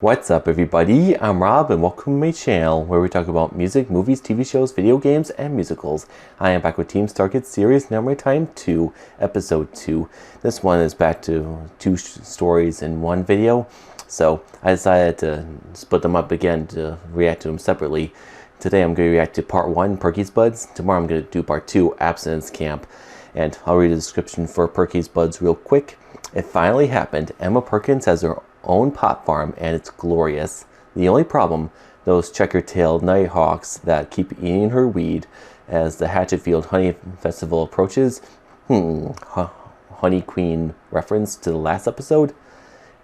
What's up everybody, I'm Rob and welcome to my channel where we talk about music, movies, TV shows, video games, and musicals. I am back with Team StarKid series number time 2, episode 2. This one is back to two stories in one video, so I decided to split them up again to react to them separately. Today I'm going to react to part 1, Perky's Buds. Tomorrow I'm going to do part 2, Abstinence Camp. And I'll read the description for Perky's Buds real quick. It finally happened. Emma Perkins has her own pot farm and it's glorious. The only problem, those checker-tailed nighthawks that keep eating her weed as the Hatchetfield Honey Festival approaches. Honey Queen reference to the last episode.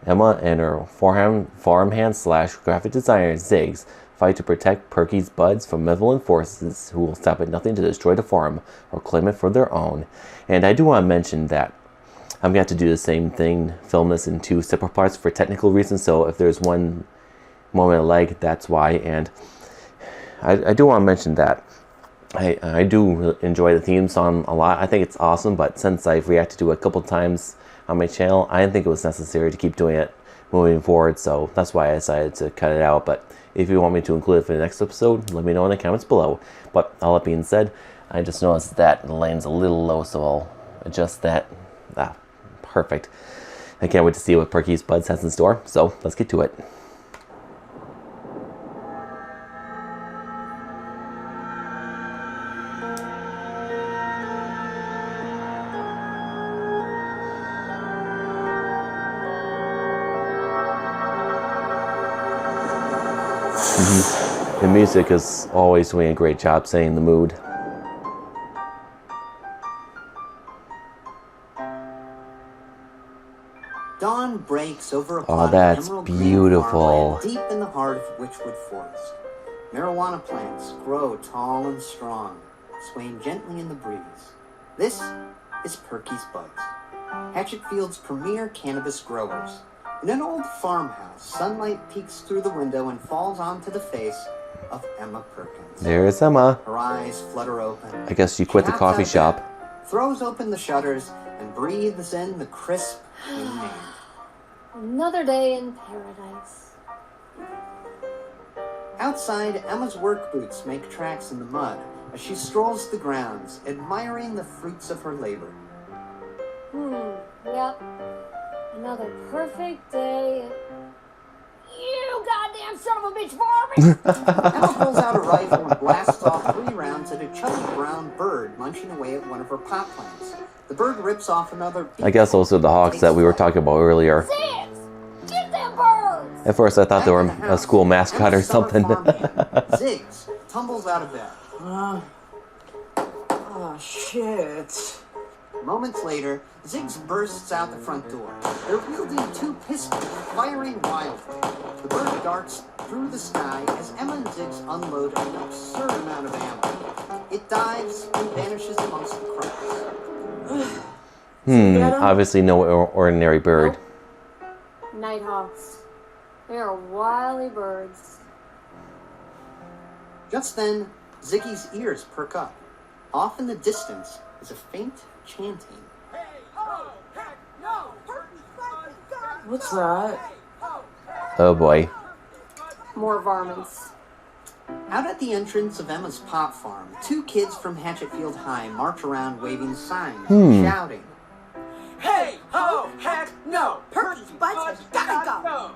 Emma and her farmhand slash graphic designer Ziggs fight to protect Perky's Buds from malevolent forces who will stop at nothing to destroy the farm or claim it for their own. And I do want to mention that I'm going to have to do the same thing, film this in 2 separate parts for technical reasons, so if there's one moment of lag, that's why. And I do want to mention that I do enjoy the theme song a lot. I think it's awesome, but since I've reacted to it a couple times on my channel, I didn't think it was necessary to keep doing it moving forward, so that's why I decided to cut it out. But if you want me to include it for the next episode, let me know in the comments below. But all that being said, I just noticed that the lane's a little low, so I'll adjust that. Perfect. I can't wait to see what Perky's Buds has in store, so let's get to it. The music is always doing a great job setting the mood. Dawn breaks over a Oh, that's beautiful. deep in the heart of Witchwood Forest. Marijuana plants grow tall and strong, swaying gently in the breeze. This is Perky's Buds, Hatchetfield's premier cannabis growers. In an old farmhouse, sunlight peeks through the window and falls onto the face of Emma Perkins. There's Emma. Her eyes flutter open. I guess she quit the coffee shop. Throws open the shutters and breathes in the crisp clean air. Another day in paradise. Outside, Emma's work boots make tracks in the mud as she strolls the grounds, admiring the fruits of her labor. Yep. Another perfect day. You goddamn son of a bitch varmint! Emma pulls out a rifle and blasts off 3 rounds at a chubby brown bird munching away at one of her pot plants. The bird rips off another. I guess those are the hawks that we were talking about earlier. Ziggs! Get them birds! At first I thought they were a school mascot or something. Ziggs tumbles out of bed. Oh, shit. Moments later, Ziggs bursts out the front door. They're wielding 2 pistols, firing wildly. The bird darts through the sky as Emma and Ziggs unload an absurd amount of ammo. It dives and vanishes amongst the crowds. Obviously no ordinary bird. Nighthawks. They are wily birds. Just then, Ziggy's ears perk up. Off in the distance is a faint chanting. What's that? Oh boy. More varmints. Out at the entrance of Emma's pot farm, 2 kids from Hatchetfield High march around waving signs, shouting, Hey, ho, heck, no! Perky's Buds has gotta go!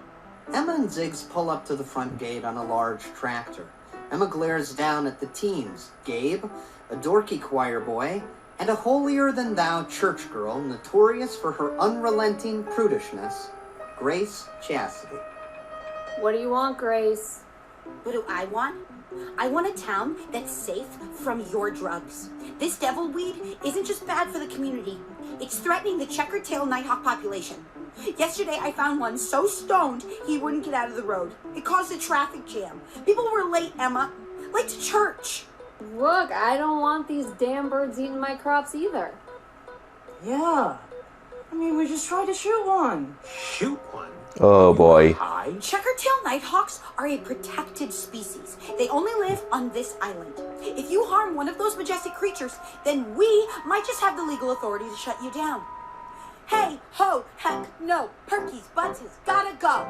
Emma and Ziggs pull up to the front gate on a large tractor. Emma glares down at the teens, Gabe, a dorky choir boy, and a holier-than-thou church girl notorious for her unrelenting prudishness, Grace Chastity. What do you want, Grace? What do I want? I want a town that's safe from your drugs. This devil weed isn't just bad for the community. It's threatening the checker-tailed nighthawk population. Yesterday I found one so stoned he wouldn't get out of the road. It caused a traffic jam. People were late, Emma. Late to church. Look, I don't want these damn birds eating my crops either. Yeah. I mean, we just tried to shoot one. Shoot one? Oh boy. Checker-tailed nighthawks are a protected species. They only live on this island. If you harm one of those majestic creatures, then we might just have the legal authority to shut you down. Hey, ho, heck, no. Perky's Buds has gotta go.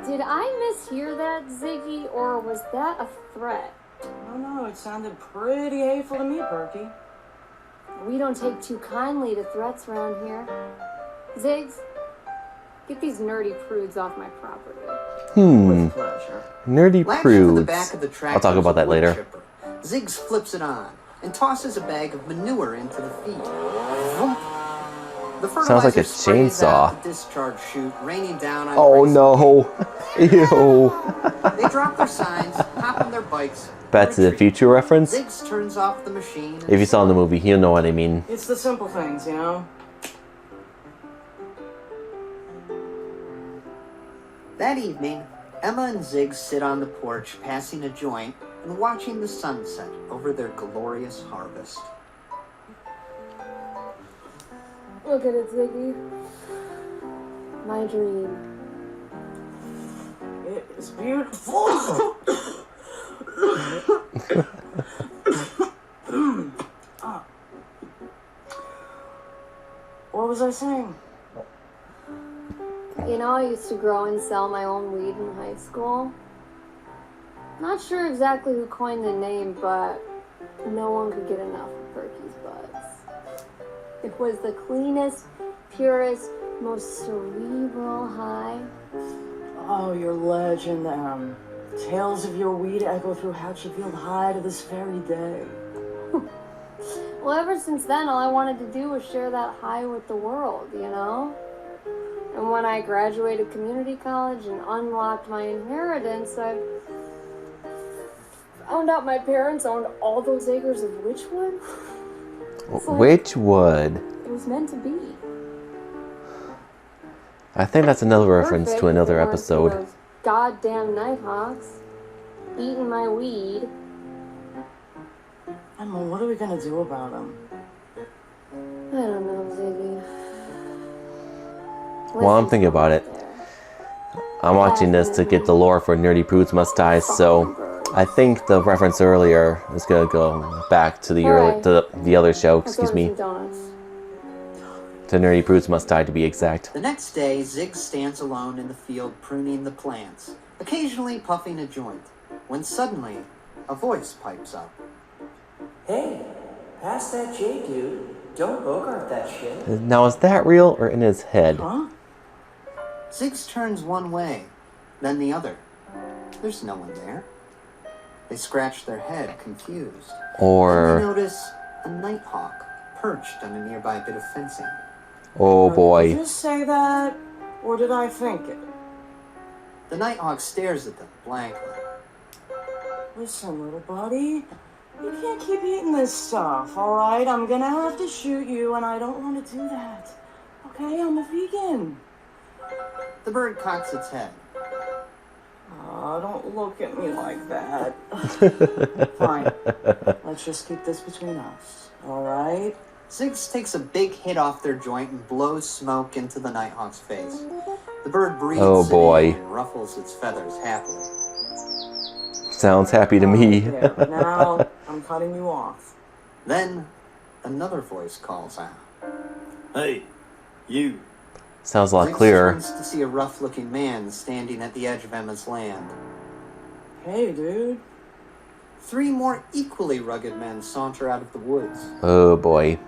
Did I mishear that, Ziggy, or was that a threat? I don't know, it sounded pretty hateful to me, Perky. We don't take too kindly to threats around here. Ziggs, get these nerdy prudes off my property. With pleasure. Nerdy Latched to the back prudes. of the tractor I'll talk about is a that wood later. chipper. Ziggs flips it on and tosses a bag of manure into the feed. Vroom. The Sounds like a fertilizer sprays chainsaw. out the discharge chute, raining down on Oh Grace. no. Ew. They drop their signs, hop on their bikes. Back to the retreat. Future reference. Ziggs turns off the machine. If you saw the movie, you'll know what I mean. It's the simple things, you know? That evening, Emma and Ziggs sit on the porch, passing a joint and watching the sunset over their glorious harvest. Look at it, Ziggy. My dream. It is beautiful. What was I saying? You know, I used to grow and sell my own weed in high school. Not sure exactly who coined the name, but no one could get enough of Perky's buds. It was the cleanest, purest, most cerebral high. Oh, your legend, tales of your weed echo through Hatchetfield High to this very day. Well, ever since then, all I wanted to do was share that high with the world, you know? And when I graduated community college and unlocked my inheritance, I found out my parents owned all those acres of witchwood. It's like Witchwood. it was meant to be. I think that's another reference Perfect to another for episode. those goddamn nighthawks eating my weed. Emma, what are we gonna do about him? I don't know, Ziggy. Well, I'm thinking about it. I'm watching this to get the lore for Nerdy Prudes Must Die, so I think the reference earlier is gonna go back to the the other show, excuse me, to Nerdy Prudes Must Die to be exact. The next day, Ziggs stands alone in the field pruning the plants, occasionally puffing a joint, when suddenly a voice pipes up. Hey, pass that J, dude. Don't bogart that shit. Now, is that real or in his head? Huh? Ziggs turns one way, then the other. There's no one there. They scratch their head, confused. Then they Or, notice a nighthawk perched on a nearby bit of fencing. oh Did boy. you just say that, or did I think it? The nighthawk stares at them blankly. Listen, little buddy, you can't keep eating this stuff, alright? I'm gonna have to shoot you, and I don't want to do that. Okay, I'm a vegan. The bird cocks its head. Oh, don't look at me like that. Fine. Let's just keep this between us, alright? Ziggs takes a big hit off their joint and blows smoke into the nighthawk's face. The bird breathes Oh, it boy. in and ruffles its feathers happily. Sounds happy to me. Yeah, now I'm cutting you off. Then another voice calls out. Hey, you. Sounds a lot Ziggs clearer. turns to see a rough-looking man standing at the edge of Emma's land. Hey, dude. 3 more equally rugged men saunter out of the woods. Oh boy.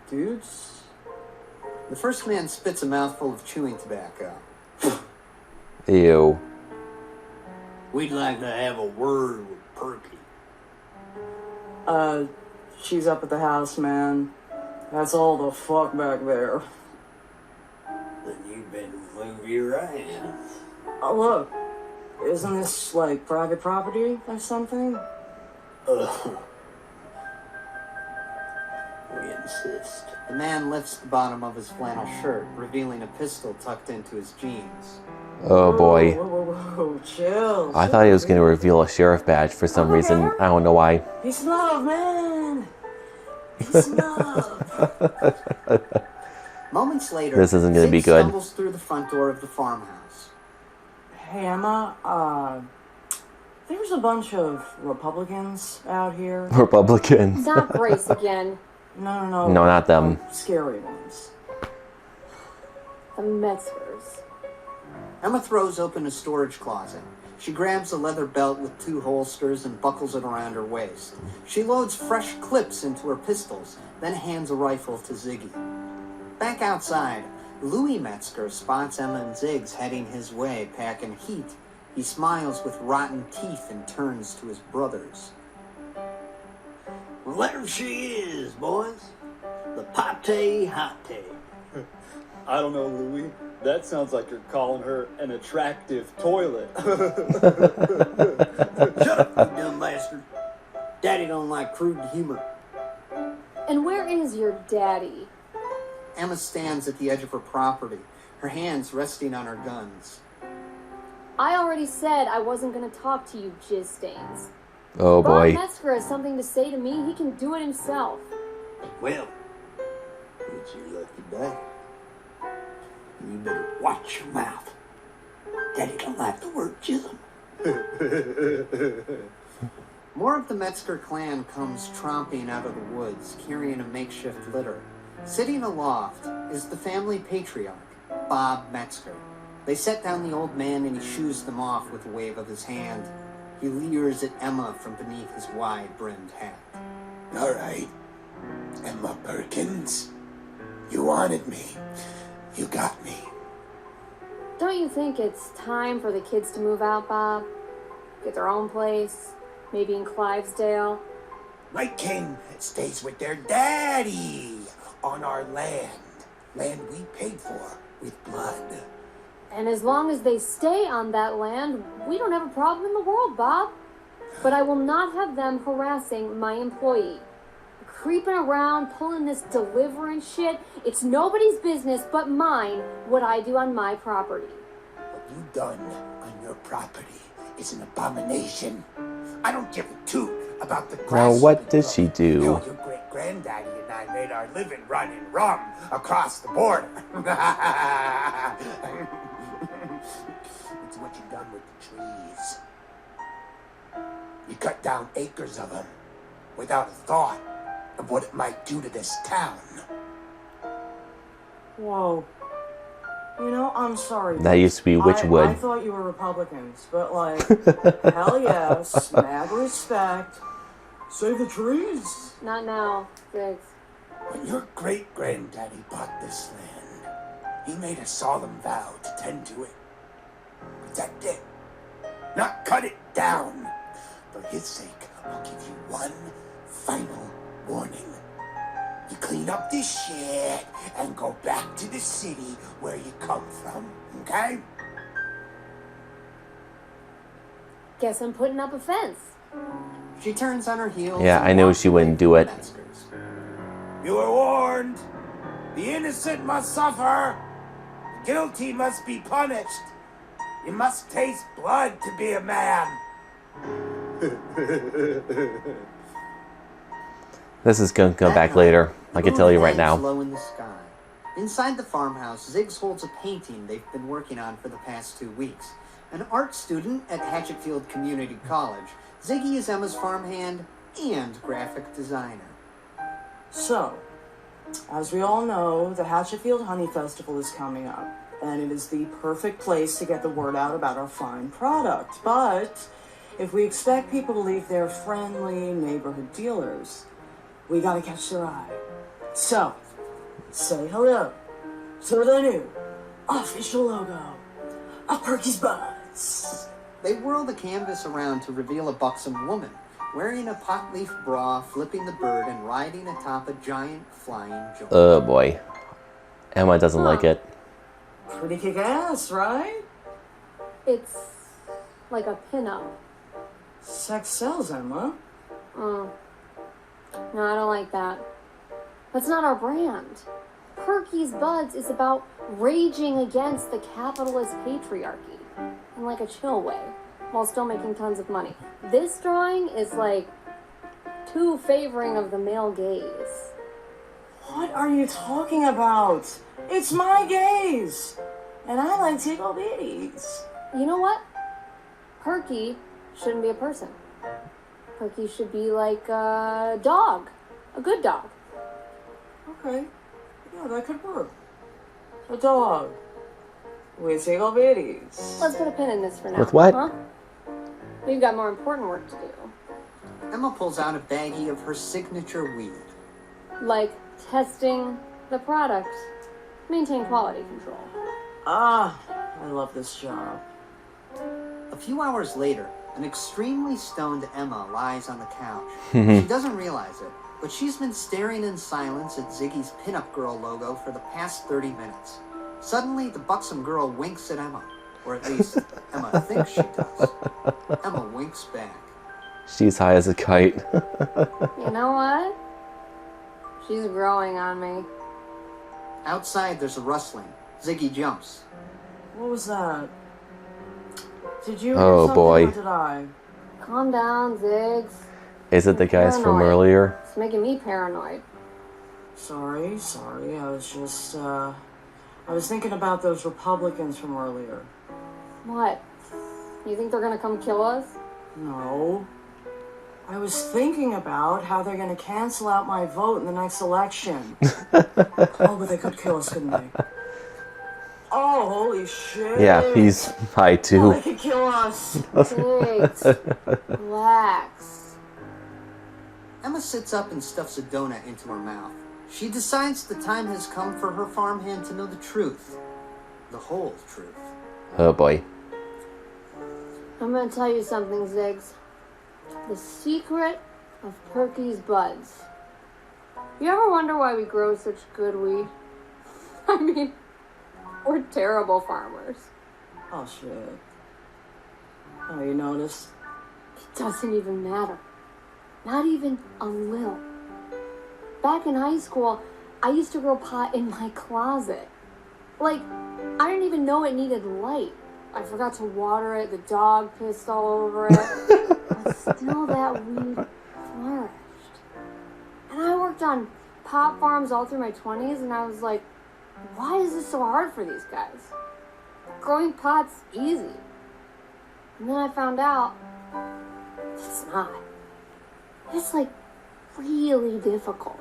Dudes? The first man spits a mouthful of chewing tobacco. Ew. We'd like to have a word with Perky. She's up at the house, man. That's all the fuck back there. Then you better move your ass. Oh, look. Isn't this, like, private property or something? We insist. The man lifts the bottom of his flannel shirt, revealing a pistol tucked into his jeans. Oh boy. Whoa, chill. I thought he was going to reveal a sheriff badge for some reason. I don't know why. Peace and love, man. Peace and love. Moments later, This isn't gonna be Ziggs good. stumbles through the front door of the farmhouse. Hey, Emma, there's a bunch of Republicans out here. Republicans. Not Grace again. No. No, not them. Scary ones. The Metzgers. Emma throws open a storage closet. She grabs a leather belt with 2 holsters and buckles it around her waist. She loads fresh clips into her pistols, then hands a rifle to Ziggy. Back outside, Louis Metzger spots Emma and Ziggs heading his way, packing heat. He smiles with rotten teeth and turns to his brothers. Well, there she is, boys. The pate hate. I don't know, Louis. That sounds like you're calling her an attractive toilet. Shut up, you dumb bastard. Daddy don't like crude humor. And where is your daddy? Emma stands at the edge of her property, her hands resting on her guns. I already said I wasn't going to talk to you, jizz stains. Oh boy. Bob Metzger has something to say to me. He can do it himself. Well, it's your lucky day. You better watch your mouth. Daddy don't like the word chisel. More of the Metzger clan comes tromping out of the woods, carrying a makeshift litter. Sitting aloft is the family patriarch, Bob Metzger. They set down the old man and he shoos them off with a wave of his hand. He leers at Emma from beneath his wide-brimmed hat. All right, Emma Perkins. You wanted me. You got me. Don't you think it's time for the kids to move out, Bob? Get their own place, maybe in Clivesdale? My king stays with their daddy on our land. Land we paid for with blood. And as long as they stay on that land, we don't have a problem in the world, Bob. But I will not have them harassing my employee. Creeping around, pulling this deliverance shit. It's nobody's business but mine what I do on my property. What you done on your property is an abomination. I don't give a toot about the Now grass. what did she do? Your great-granddaddy and I made our living running rum across the border. It's what you done with the trees. You cut down acres of them without a thought of what it might do to this town. Whoa. You know, I'm sorry. That used to be I Witchwood. thought you were Republicans, but like, hell yes, mad respect. Save the trees. Not now, Griggs. When your great-granddaddy bought this land, he made a solemn vow to tend to it, protect it, not cut it down. For his sake, I'll give you one final warning. You clean up this shit and go back to the city where you come from, okay? Guess I'm putting up a fence. She turns on her heels. Yeah, and I knew walks she away wouldn't from do the it. Metzgers. You were warned. The innocent must suffer. The guilty must be punished. You must taste blood to be a man. This is gonna come That back night, later. the I can moon tell you right hangs now. Low in the sky. Inside the farmhouse, Ziggs holds a painting they've been working on for the past 2 weeks. An art student at Hatchetfield Community College, Ziggy is Emma's farmhand and graphic designer. So, as we all know, the Hatchetfield Honey Festival is coming up, and it is the perfect place to get the word out about our fine product. But if we expect people to leave their friendly neighborhood dealers, we gotta catch their eye. So, say hello to the new official logo of Perky's Buds. They whirl the canvas around to reveal a buxom woman, wearing a pot-leaf bra, flipping the bird, and riding atop a giant flying joint. Oh boy. Emma doesn't like it. Pretty kick-ass, right? It's like a pinup. Sex sells, Emma. No, I don't like that. That's not our brand. Perky's Buds is about raging against the capitalist patriarchy in like a chill way, while still making tons of money. This drawing is like too favoring of the male gaze. What are you talking about? It's my gaze. And I like tickle bitties. You know what? Perky shouldn't be a person. Perky should be like a dog. A good dog. Okay. Yeah, that could work. A dog. We tickle bitties. Let's put a pin in this for now. With what? Huh? We've got more important work to do. Emma pulls out a baggie of her signature weed. Like testing the product. Maintain quality control. Ah, I love this job. A few hours later, an extremely stoned Emma lies on the couch. She doesn't realize it, but she's been staring in silence at Ziggy's pinup girl logo for the past 30 minutes. Suddenly, the buxom girl winks at Emma. Or at least, Emma thinks she does. Emma winks back. She's high as a kite. You know what? She's growing on me. Outside, there's a rustling. Ziggy jumps. What was that? Did you hear Oh, something boy. or did I? Calm down, Ziggs. Is it the guys from Paranoid. earlier? It's making me paranoid. Sorry. I was just, I was thinking about those Republicans from earlier. What? You think they're gonna come kill us? No. I was thinking about how they're going to cancel out my vote in the next election. Oh, but they could kill us, couldn't they? Oh, holy shit. Yeah, he's high Oh, too. they could kill us. Ziggs, relax. Emma sits up and stuffs a donut into her mouth. She decides the time has come for her farmhand to know the truth. The whole truth. Oh boy. I'm gonna tell you something, Ziggs. The secret of Perky's buds. You ever wonder why we grow such good weed? I mean, we're terrible farmers. Oh, shit. Oh, you noticed? It doesn't even matter. Not even a little. Back in high school, I used to grow pot in my closet. Like, I didn't even know it needed light. I forgot to water it, the dog pissed all over it. But still that weed flourished. And I worked on pot farms all through my 20s, and I was like, why is this so hard for these guys? Growing pot's easy. And then I found out it's not. It's like really difficult.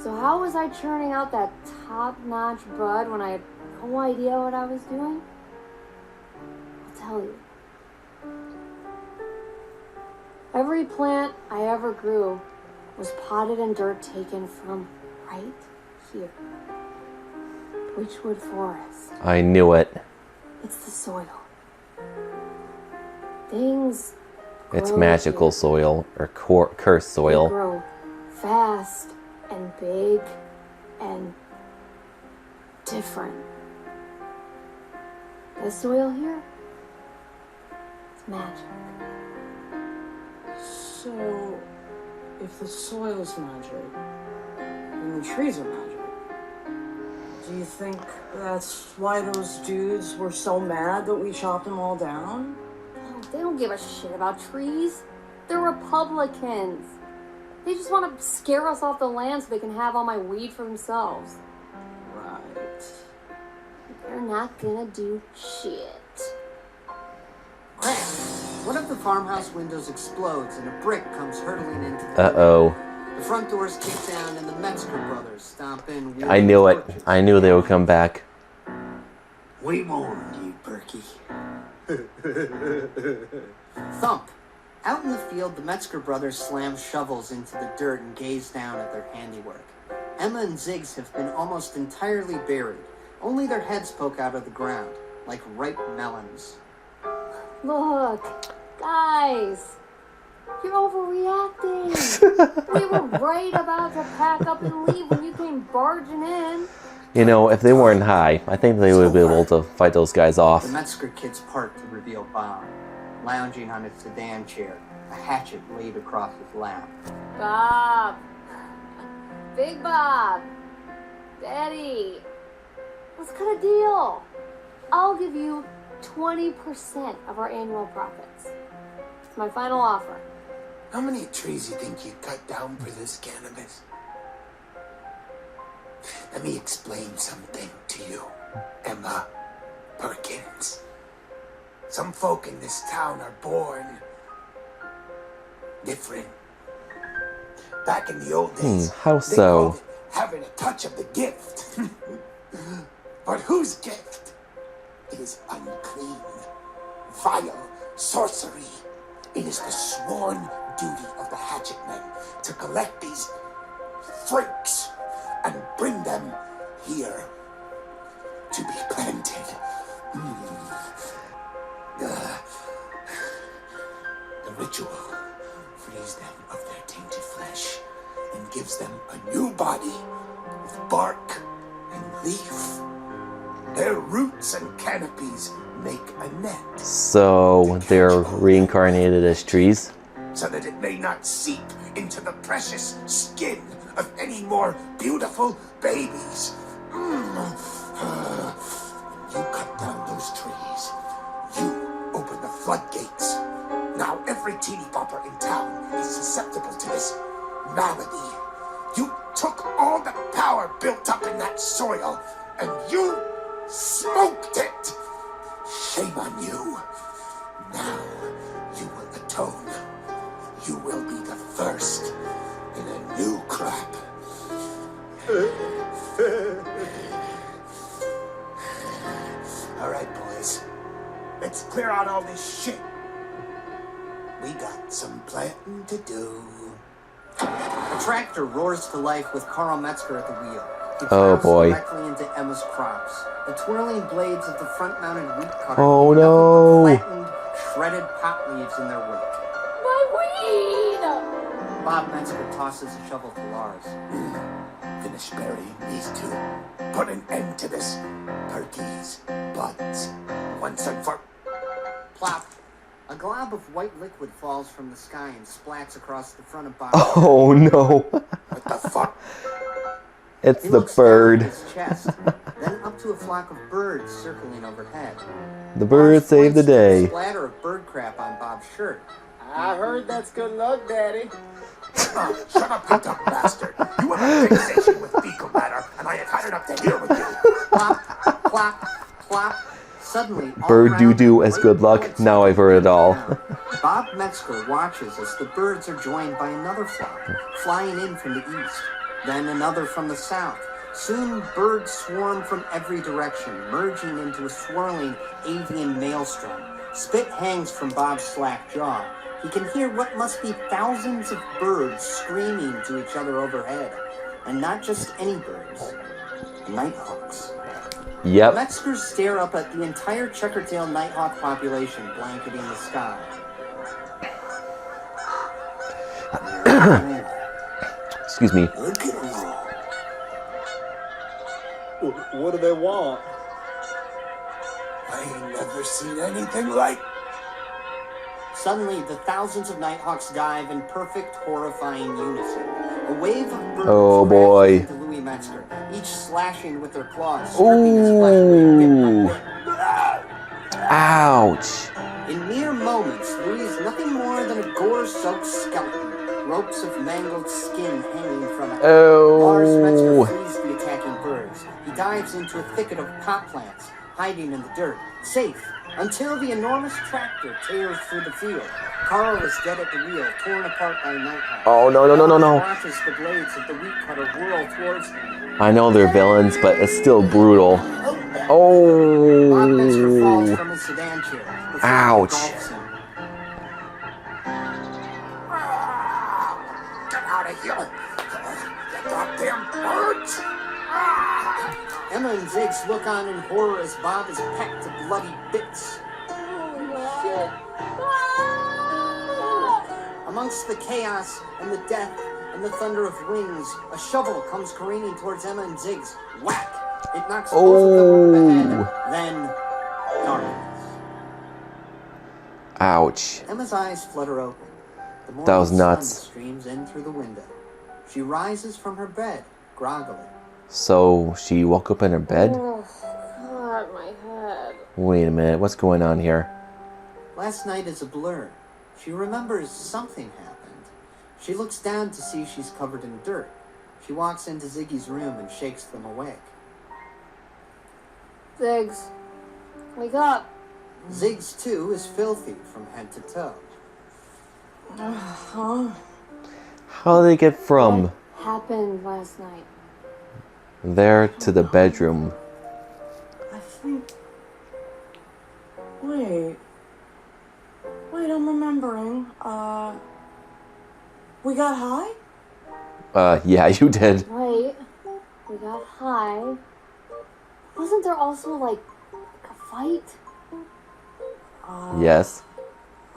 So how was I churning out that top-notch bud when I had no idea what I was doing? I'll tell you. Every plant I ever grew was potted in dirt taken from right here. Witchwood Forest. I knew it. It's the soil. Things It's grow magical here. soil, or cursed They soil. grow fast and big and different. The soil here, it's magic. So, if the soil's magic, and the trees are magic, do you think that's why those dudes were so mad that we chopped them all down? Oh, they don't give a shit about trees. They're Republicans. They just want to scare us off the land so they can have all my weed for themselves. Right. They're not gonna do shit. One of the farmhouse windows explodes and a brick comes hurtling into the Uh-oh. The front doors kick down and the Metzger brothers stomp in. I knew it. I knew they would come back. We warned you, Perky. Thump! Out in the field, the Metzger brothers slam shovels into the dirt and gaze down at their handiwork. Emma and Ziggs have been almost entirely buried. Only their heads poke out of the ground, like ripe melons. Look, guys, you're overreacting. We were right about to pack up and leave when you came barging in. You know, if they weren't high, I think they would be able to fight those guys off. The Metzger kids part to reveal Bob, lounging on his sedan chair, a hatchet laid across his lap. Bob, Big Bob, Daddy, let's cut a deal. I'll give you 20% of our annual profits. It's my final offer. How many trees do you think you cut down for this cannabis? Let me explain something to you, Emma Perkins. Some folk in this town are born different. Back in the old days, How they so? called it having a touch of the gift. But whose gift is unclean? Vile sorcery. It is the sworn duty of the hatchet men to collect these freaks and bring them here to be planted. The ritual frees them of their tainted flesh and gives them a new body with bark and leaf. Their roots and canopies make a net. So they're reincarnated as trees? So that it may not seep into the precious skin of any more beautiful babies. You cut down those trees. You open the floodgates. Now every teeny bopper in town is susceptible to this malady. You took all the power built up in that soil and you smoked it. Shame on you. Now you will atone. You will be the first in a new crop. All right, boys. Let's clear out all this shit. We got some planting to do. A tractor roars to life with Carl Metzger at the wheel. He Oh, plows boy. directly into Emma's crops. The twirling blades of the front-mounted wheat cutter Oh, leave nothing no. but flattened, shredded pot leaves in their wake. My weed! Bob Metzger tosses a shovel to Lars. Finish burying these two. Put an end to this. Perky's buds. Once and for... Plop. A glob of white liquid falls from the sky and splats across the front of Bob. Oh no. What the fuck? It's He the looks down bird. at his chest, then up to a flock of birds circling overhead. The bird Lars saved the points to day. splatter of bird crap on Bob's shirt. I heard that's good luck, Daddy. Oh, shut up, you dumb bastard. You have a fixation with fecal matter, and I had had enough to hear with you. Plop, plop, plop. Suddenly, all Bird around doo-doo him, as white good luck. bullets Now I've heard it all. Bob Metzger watches as the birds are joined by another flock, flying in from the east, then another from the south. Soon, birds swarm from every direction, merging into a swirling avian maelstrom. Spit hangs from Bob's slack jaw. He can hear what must be thousands of birds screaming to each other overhead. And not just any birds. Nighthawks. Yep. Metzgers stare up at the entire checkertail nighthawk population blanketing the sky. Excuse me. Look at them all. What do they want? I ain't never seen anything like... Suddenly, the thousands of nighthawks dive in perfect, horrifying unison. A wave of birds Oh, crashes boy. into Louis Metzger, each slashing with their claws, stripping his flesh away bit by bit. Ouch. In mere moments, Louis is nothing more than a gore-soaked skeleton, ropes of mangled skin hanging from it. Lars Metzger Oh. flees the attacking birds. He dives into a thicket of pot plants, hiding in the dirt, safe, until the enormous tractor tears through the field. Carl is dead at the wheel, torn apart by a nighthawk. Oh, no, no, no, no, no. Lars watches the blades of the wheat cutter whirl towards him. I know they're villains, but it's still brutal. Bob Metzger falls Oh. from his sedan chair. The fire Ouch. engulfs him. Get out of here! You goddamn birds! Emma and Ziggs look on in horror as Bob is pecked to bloody bits. Amongst the chaos and the death and the thunder of wings, a shovel comes careening towards Emma and Ziggs. Whack! It knocks both of them over the head. Then, darkness. Ouch. Emma's eyes flutter open. The morning That was sun nuts. streams in through the window. She rises from her bed, groggily. So she woke up in her bed? Oh, God, my head. Wait a minute, what's going on here? Last night is a blur. She remembers something happened. She looks down to see she's covered in dirt. She walks into Ziggy's room and shakes them awake. Ziggs, wake up. Ziggs, too, is filthy from head to toe. How did they get from Happened last night. there to the bedroom? think... Wait, I'm remembering. We got high? Yeah, you did. Right. We got high. Wasn't there also, like a fight? Yes.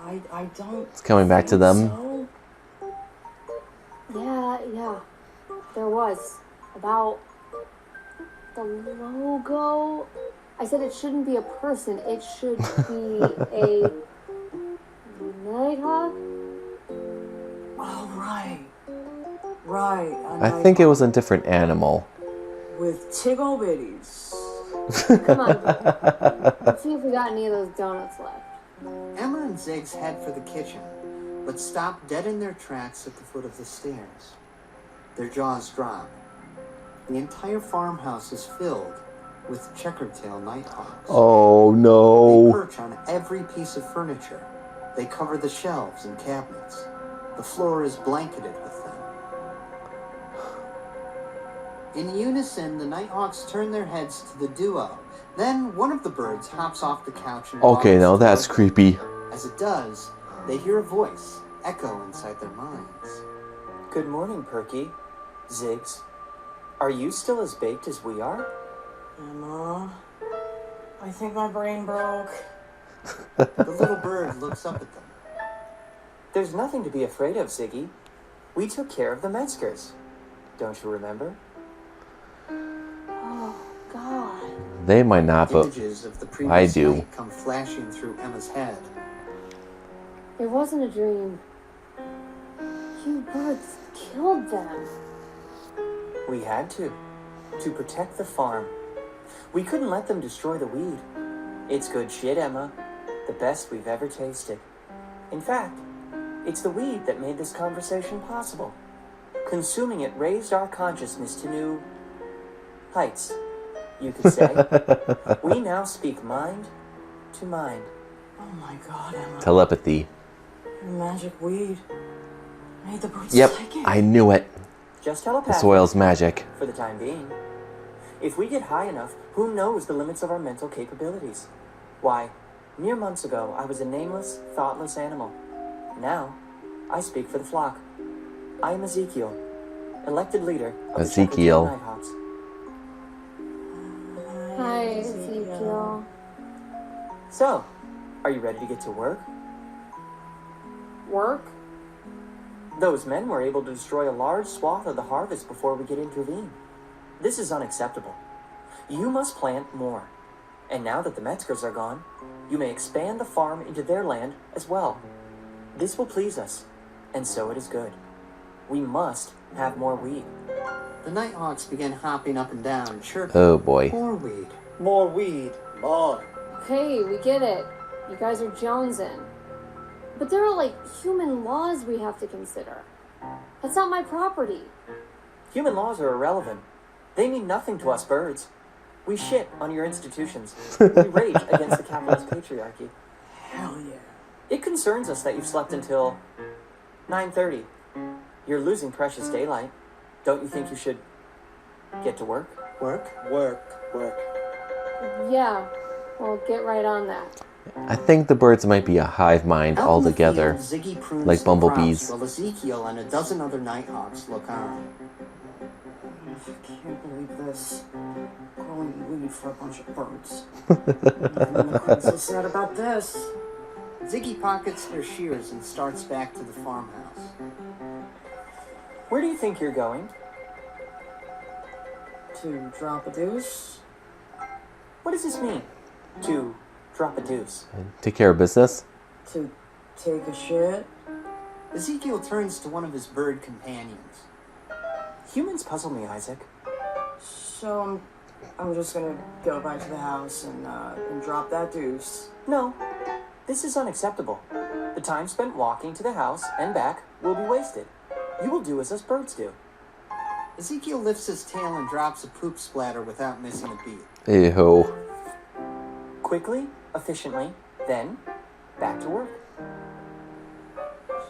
I don't... It's coming back to them. So. Yeah. There was. About the logo. I said it shouldn't be a person. It should be a nighthawk. Oh, right. I think it was a different animal. With tiggle bitties. Come on. Let's see if we got any of those donuts left. Emma and Ziggs head for the kitchen, but stop dead in their tracks at the foot of the stairs. Their jaws drop. The entire farmhouse is filled with checkered-tail nighthawks. Oh no. They perch on every piece of furniture. They cover the shelves and cabinets. The floor is blanketed with them. In unison, the nighthawks turn their heads to the duo. Then one of the birds hops off the couch and Okay, now that's them. creepy. As it does, they hear a voice echo inside their minds. Good morning, Perky. Ziggs. Are you still as baked as we are? Emma, I think my brain broke. The little bird looks up at them. There's nothing to be afraid of, Ziggy. We took care of the Metzgers. Don't you remember? Oh, God. They might not, but Images of the previous I do. night come flashing through Emma's head. It wasn't a dream. You birds killed them. We had to protect the farm. We couldn't let them destroy the weed. It's good shit, Emma. The best we've ever tasted. In fact, it's the weed that made this conversation possible. Consuming it raised our consciousness to new heights, you could say. We now speak mind to mind. Oh my God, Emma. telepathy. Your magic weed made the birds Yep, psychic. I knew it. Just The telepathy. soil's magic. For the time being. If we get high enough, who knows the limits of our mental capabilities? Why, mere months ago, I was a nameless, thoughtless animal. Now, I speak for the flock. I am Ezekiel, elected leader of Ezekiel. the Nighthawks. Hi, Ezekiel. So, are you ready to get to work? Work? Those men were able to destroy a large swath of the harvest before we could intervene. This is unacceptable. You must plant more. And now that the Metzgers are gone, you may expand the farm into their land as well. This will please us, and so it is good. We must have more weed. The nighthawks begin hopping up and down, chirping. Oh boy. More weed. More weed. More. Okay, we get it. You guys are jonesing. But there are, like, human laws we have to consider. That's not my property. Human laws are irrelevant. They mean nothing to us birds. We shit on your institutions. We rage against the capitalist patriarchy. Hell yeah. It concerns us that you've slept until 9:30. You're losing precious daylight. Don't you think you should get to work? Work? Work. Yeah, well, get right on that. I think the birds might be a hive mind Out in the altogether. field, Ziggy prunes like the bumblebees. crops while Ezekiel and a dozen other nighthawks look on. I can't believe this. Growing weed for a bunch of birds. What's so sad about this? Ziggy pockets their shears and starts back to the farmhouse. Where do you think you're going? To drop a deuce? What does this mean? To drop a deuce. Take care of business. To take a shit? Ezekiel turns to one of his bird companions. Humans puzzle me, Isaac. So I'm just gonna go back to the house and drop that deuce. No, this is unacceptable. The time spent walking to the house and back will be wasted. You will do as us birds do. Ezekiel lifts his tail and drops a poop splatter without missing a beat. Ew. Quickly, efficiently, then back to work.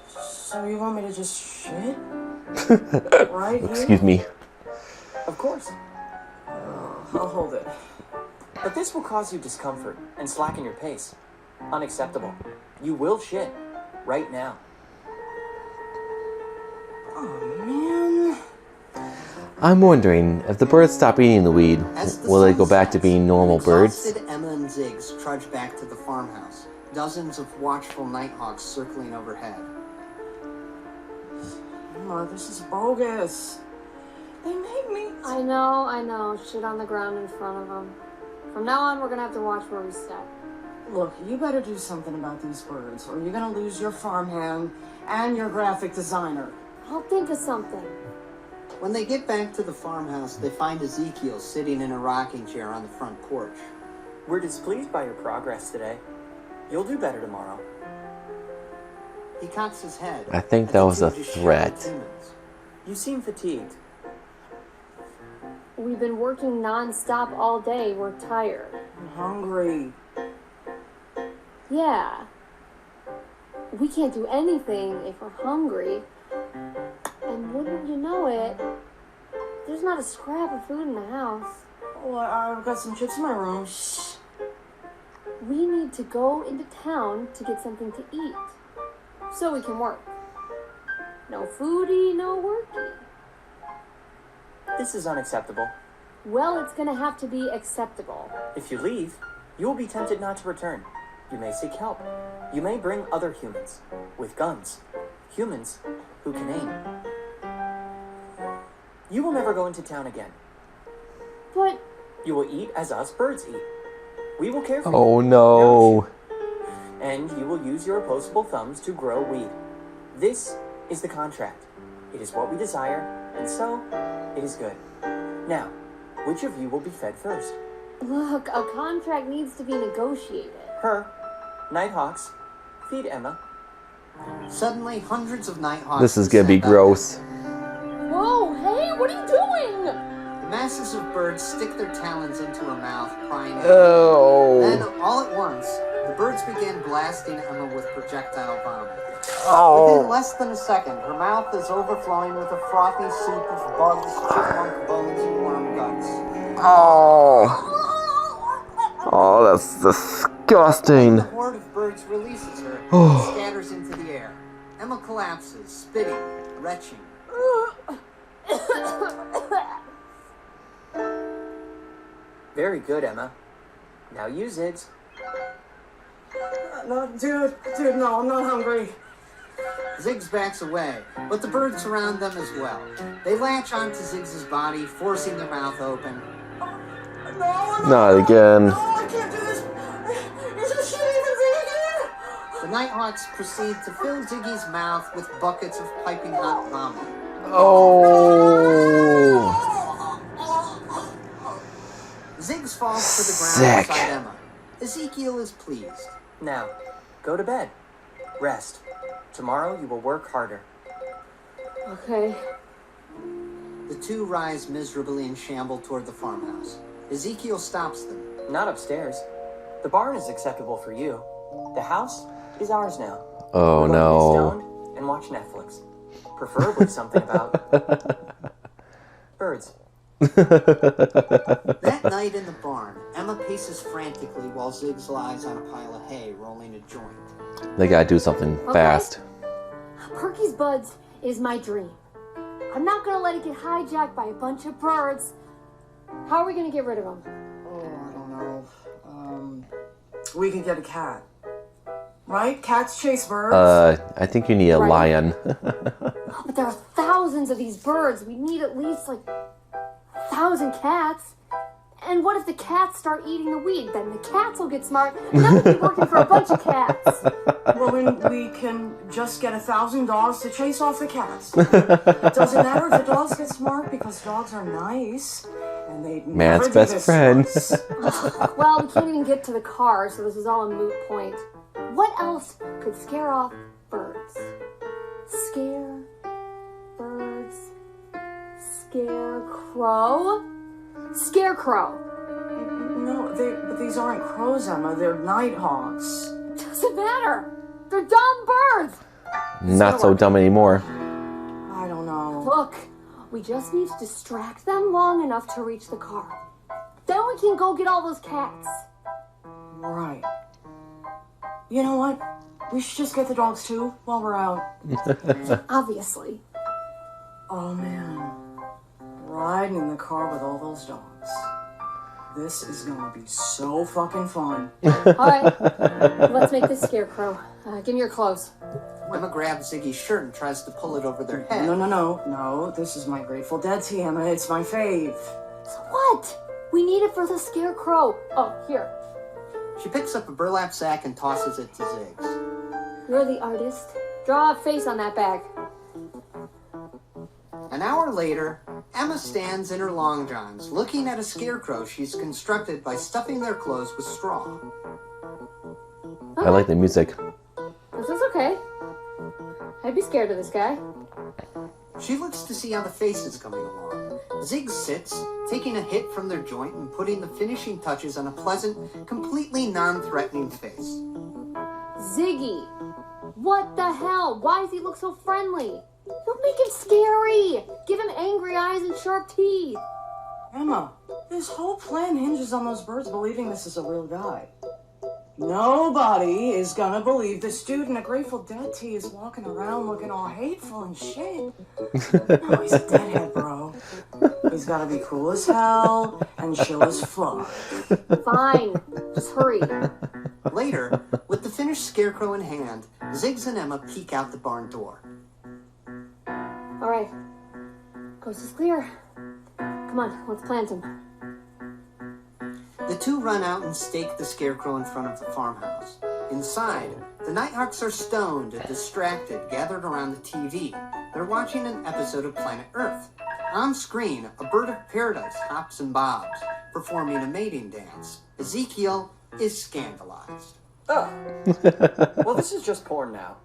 So you want me to just shit? Right here? Excuse me. Of course. I'll hold it. But this will cause you discomfort and slacken your pace. Unacceptable. You will shit. Right now. Oh, man. I'm wondering, if the birds stop eating the weed, will they go back to being normal birds? Exhausted Emma and Ziggs trudge back to the farmhouse, dozens of watchful nighthawks circling overhead. Emma, this is bogus. They made me... I know. Shit on the ground in front of them. From now on, we're gonna have to watch where we step. Look, you better do something about these birds, or you're gonna lose your farmhand and your graphic designer. I'll think of something. When they get back to the farmhouse, they find Ezekiel sitting in a rocking chair on the front porch. We're displeased by your progress today. You'll do better tomorrow. He cocks his head. I think that was a Ziggs just threat. shouted humans. You seem fatigued. We've been working non-stop all day. We're tired. I'm hungry. Yeah. We can't do anything if we're hungry. And wouldn't you know it, there's not a scrap of food in the house. Well, I've got some chips in my room. Shh. We need to go into town to get something to eat, so we can work. No foodie, no worky. This is unacceptable. Well, it's gonna have to be acceptable. If you leave, you will be tempted not to return. You may seek help. You may bring other humans with guns. Humans who can aim. You will never go into town again. But You will eat as us birds eat. We will care for you. Oh no. And you will use your opposable thumbs to grow weed. This is the contract. It is what we desire, and so it is good. Now, which of you will be fed first? look, a contract needs to be negotiated. Her. Nighthawks. Feed Emma. Suddenly, hundreds of nighthawks. This is gonna be descend on gross. Whoa, hey, what are you doing? them. The masses of birds stick their talons into her mouth, prying. Oh. Then, all at once, the birds began blasting Emma with projectile vomit. Within Oh. less than a second, her mouth is overflowing with a frothy soup of bugs, chipmunk bones, and worm guts. Oh. Oh, that's disgusting. The horde of birds releases her and scatters into the air. Emma collapses, spitting, retching. Very good, Emma. Now you, Ziggs. No, dude, no, I'm not hungry. Ziggs backs away, but the birds surround them as well. They latch onto Ziggs's body, forcing their mouth open. Not again. No, I can't do this. Is this shit even vegan? The nighthawks proceed to fill Ziggy's mouth with buckets of piping hot vomit. Oh. Ziggs falls to the ground Sick. beside Emma. Ezekiel is pleased. Now, go to bed. Rest. Tomorrow you will work harder. Okay. The two rise miserably and shamble toward the farmhouse. Ezekiel stops them. Not upstairs. The barn is acceptable for you. The house is ours now. Oh We're going to be no. stoned and watch Netflix. Preferably something about birds. That night in the barn, Emma paces frantically while Ziggs lies on a pile of hay rolling a joint. They gotta do something fast. Perky's buds is my dream. I'm not gonna let it get hijacked by a bunch of birds. How are we gonna get rid of them? Oh, I don't know. We could get a cat. Right? Cats chase birds. I think you need a Right. lion. But there are thousands of these birds. We need at least like 1,000 cats. And what if the cats start eating the weed? Then the cats will get smart, and then we'll be working for a bunch of cats. Well, then we can just get 1,000 dogs to chase off the cats. It doesn't matter if the dogs get smart because dogs are nice and they Man's never do best this friend. once. Well, we can't even get to the car, so this is all a moot point. What else could scare off birds? Scare birds. Scarecrow? Scarecrow. No, but these aren't crows, Emma. They're nighthawks. Doesn't matter. They're dumb birds. Not so dumb anymore. I don't know. Look, we just need to distract them long enough to reach the car. Then we can go get all those cats. Right. You know what? We should just get the dogs too while we're out. Obviously. Oh man. Riding in the car with all those dogs. This is gonna be so fucking fun. Alright, let's make this scarecrow. Give me your clothes. Emma grabs Ziggy's shirt and tries to pull it over their head. No. This is my Grateful Dead tee, Emma. It's my fave. So what? We need it for the scarecrow. Oh, here. She picks up a burlap sack and tosses it to Ziggs. You're the artist. Draw a face on that bag. An hour later, Emma stands in her long johns, looking at a scarecrow she's constructed by stuffing their clothes with straw. I like the music. This is okay. I'd be scared of this guy. She looks to see how the face is coming along. Ziggs sits, taking a hit from their joint and putting the finishing touches on a pleasant, completely non-threatening face. Ziggy! What the hell? Why does he look so friendly? Don't make him scary! Give him angry eyes and sharp teeth! Emma, this whole plan hinges on those birds believing this is a real guy. Nobody is gonna believe this dude in a Grateful Dead tee is walking around looking all hateful and shit. No, he's a deadhead, bro. He's gotta be cool as hell and chill as fuck. Fine. Just hurry. Later, with the finished scarecrow in hand, Ziggs and Emma peek out the barn door. Alright. Coast is clear. Come on, let's plant him. The two run out and stake the scarecrow in front of the farmhouse. Inside, the Nighthawks are stoned and distracted, gathered around the TV. They're watching an episode of Planet Earth. On screen, a bird of paradise hops and bobs, performing a mating dance. Ezekiel is scandalized. Oh. Well, this is just porn now.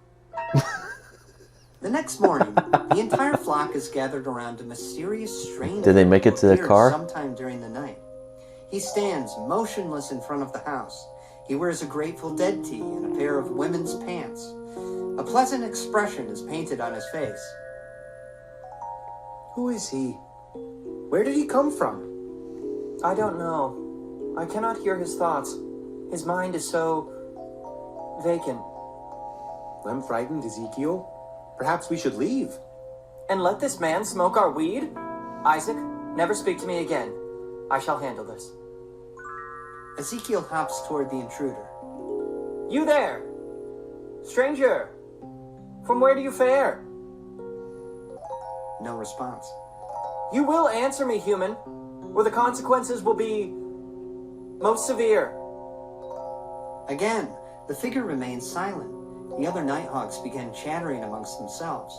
The next morning, the entire flock is gathered around a mysterious stranger. Did they make it to the car? Sometime during the night. He stands motionless in front of the house. He wears a Grateful Dead tee and a pair of women's pants. A pleasant expression is painted on his face. Who is he? Where did he come from? I don't know. I cannot hear his thoughts. His mind is so vacant. I'm frightened, Ezekiel. Perhaps we should leave. And let this man smoke our weed? Isaac, never speak to me again. I shall handle this. Ezekiel hops toward the intruder. You there! Stranger! From where do you fare? No response. You will answer me, human, or the consequences will be most severe. Again, the figure remains silent. The other Nighthawks begin chattering amongst themselves.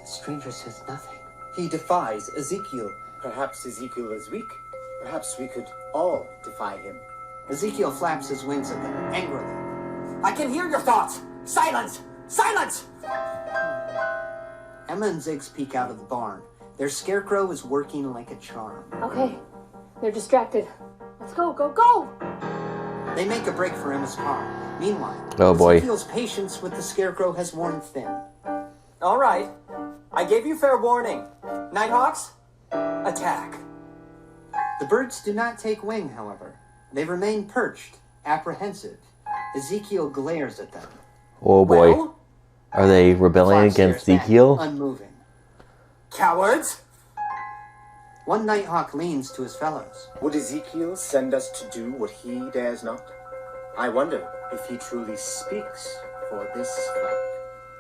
The stranger says nothing. He defies Ezekiel. Perhaps Ezekiel is weak. Perhaps we could all defy him. Ezekiel flaps his wings at them angrily. I can hear your thoughts! Silence! Silence! Emma and Ziggs peek out of the barn. Their scarecrow is working like a charm. Okay. They're distracted. Let's go, go, go! They make a break for Emma's car. Meanwhile, Oh boy. Ezekiel's patience with the scarecrow has worn thin. All right. I gave you fair warning. Nighthawks, attack. The birds do not take wing, however. They remain perched, apprehensive. Ezekiel glares at them. Oh boy. Well, Are they rebelling Flock against stares back, Ezekiel? unmoving. cowards! One Nighthawk leans to his fellows. Would Ezekiel send us to do what he dares not? I wonder if he truly speaks for this flock.